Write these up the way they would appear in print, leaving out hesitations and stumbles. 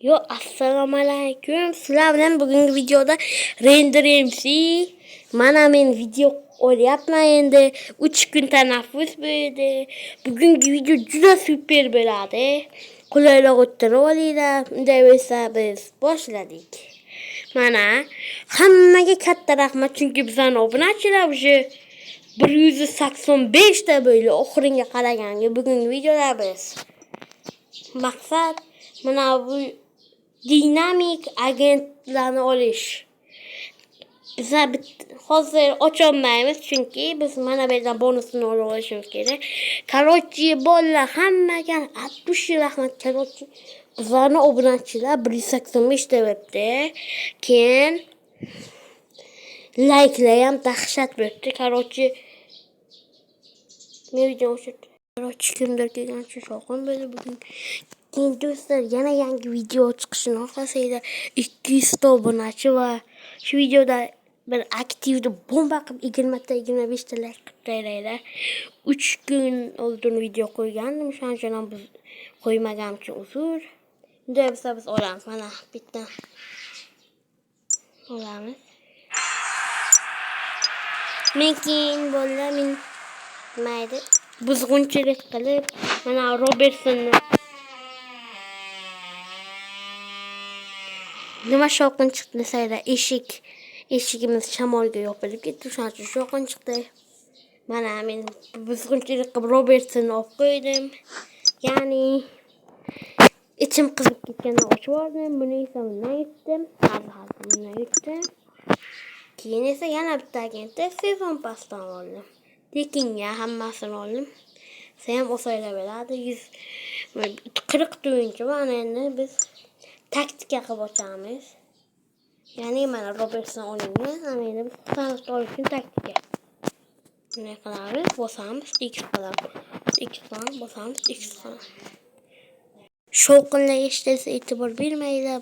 Yo, assalomu alaykum. Sizlar bilan bugungi videoda Render MC. Mana men video olyapman endi. 3 kun tanaffus bo'ldi. Bugungi video juda super bo'ladi. Qulayroq o'tirib olinglar. Unday bo'lsa biz boshladik. Mana hammaga katta rahmat, chunki bizning obunachilar уже 185 ta bo'ldi. Oxiriga qaraganga bugungi videoda biz maqsad mana bu dinamik agentlarni olish. Biz hozir ocholmaymiz chunki biz mana bu yerdan bonusini olishimiz kerak. Короче, bolalar hammaga 60 rahmat. Короче, bizlarning obunachilar 185 ta bo'libdi. Keyin like'lar ham dahshat bo'libdi. Короче, men video o'chirdim. Короче, kimdir kelgan uchun shovqin bo'ldi bugun. Keyin do'stlar, yana yangi video chiqishini xohlasanglar 200 ta obunachi va shu videoda bir aktivni bomba qilib 20 ta 25 ta like qilib qo'yinglar. 3 kun oldin video qo'ygandim, shuning uchun ham biz qo'ymaganim uchun uzr. Endi biz olamiz, mana bitta olamiz. Mekin bolalar men mayda buzg'unchilik qilib mana Robertsonni nima shovqin chiqdi desanglar, eshigimiz shamolga yopilib ketdi, shuning uchun shovqin chiqdi. Mana men buzg'unchilik qilib Robertsonni olib qo'ydim. Ya'ni ichim qizib ketgandan ochib yubordim. Buni esa bundan yutdim. Hozir bundan yutdim. Keyin esa yana bitta agentda sezon pasdan oldim. Tekinga hammasini oldim. Sen ham o'saylar bo'ladi. 140 ta o'yinchi bor. Endi biz taktika qilib ochamiz. Ya'ni mana Robertson o'yinni, endi biz tanishib olish uchun taktika. Bunday qilamiz, bosamiz, X qilamiz. X qilamiz, bosamiz, X qilamiz. Shovqinlar eshitilsa e'tibor bermaylar.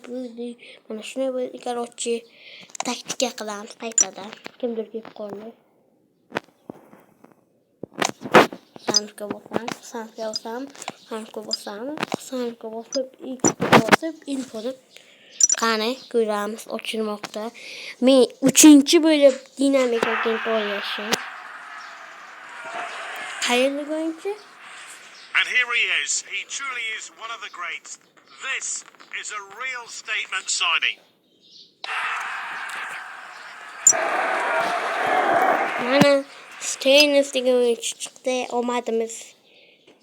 Mana shunday bo'ldi. Короче, taktika qilamiz qaytadan. Kimdir kelib qoldi. Sanka bosib, X bosib, infoni qani ko'ramiz, ochilmoqda. Men 3-chi bo'lib dinamik agent olyapman. Qayerga o'yinchi? And here he is. He truly is one of the greats. This is a real statement signing. Mana Stainless degan o'yinchi chiqdi. Omadimiz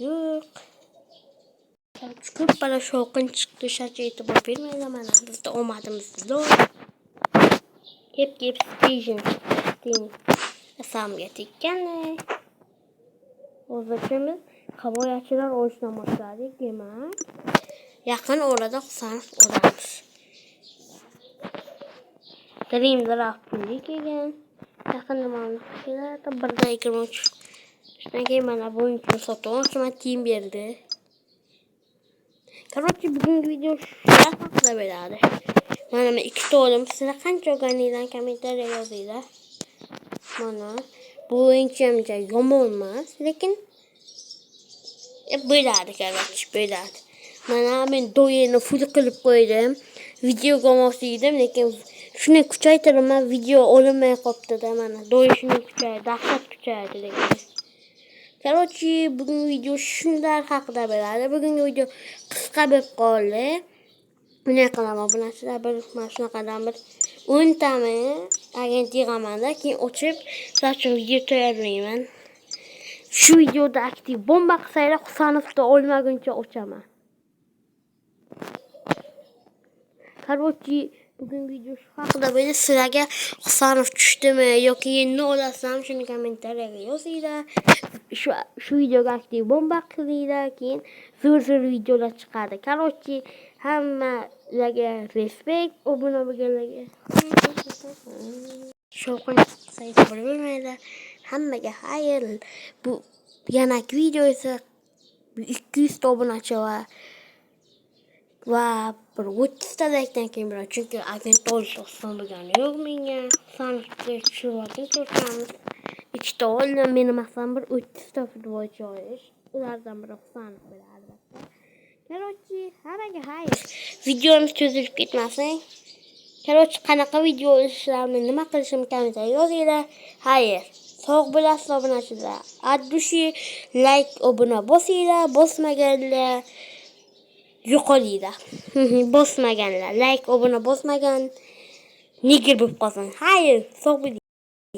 yo'q. Ko'p bala shovqin chiqdi, shuncha e'tibor bermaylar. Mana bizda omadimiz zo'r. Kep station asamga tekkani. O'zimiz havoyachilar o'yishdan boshladik, demak. Yaqin orada Husanov olamiz. Dream Draft puli kelgan. Yaqin nimani keladi? 1.23. Shundan keyin mana bu o'yinchini sotib olishim team berdi. Короче, bugungi video shular haqida bo'ladi. Mana men 2 ta oldim. Sizlar qancha olganingizdan kommentariyaga yozinglar. Mana bu o'yinchi ham yomon emas, lekin bo'ladi, короче, bo'ladi. Mana men doyeni full qilib qo'ydim. Videoga olmasdim, lekin shuni kuchaytiraman, video olinmay qolibdi-da. Mana doy shuni kuchaydi, dahshat kuchaydi degan. Короче, bugungi video shunday haqida bo'ladi. Bugungi video qisqa bo'lib qoldi. Bunday qilaman, bunachilar mana shunaqadan bir 10 tami agent yig'amanda, keyin ochib, sizlar video tayyorlayman. Shu videoda aktiv bomba qilsanglar, Husanovda olmaguncha ochaman. Короче, bugungi video shu haqida bo'ldi. Sizlarga Husanov tushdimi yoki endi olasam, shuni kommentariyaga yozinglar. Shu videoga aktiv bomba qilinglar, keyin zo'r videolar chiqadi. Короче, hammalarga respekt, obuna bo'lganlarga. Shovqin qilsangiz bo'lmaydi. Hammaga xayr. Bu yangi video esa 200 ta obunachi va bir 30 ta like'dan keyin bo'ladi. Chunki agent olish oson bo'lgani yo'q menga. Sanishga tushirib ko'ramiz. 2 ta oldim. Mening maqsadim bir 30 ta futbolchi olish. Ulardan biri Husanov bo'ladi albatta. Короче, hammaga xayr. videomiz cho'zilib ketmasin. Короче, qanaqa video ishlarni nima qilishim kommentariy yozinglar. Xayr, sog' bo'lasiz obunachilar. От души like obuna bosinglar, bosmaganlar yo'qolinglar. Bosmaganlar, like obuna bosmagan nigir bo'lib qolsin. Xayr, sog' bo'ling.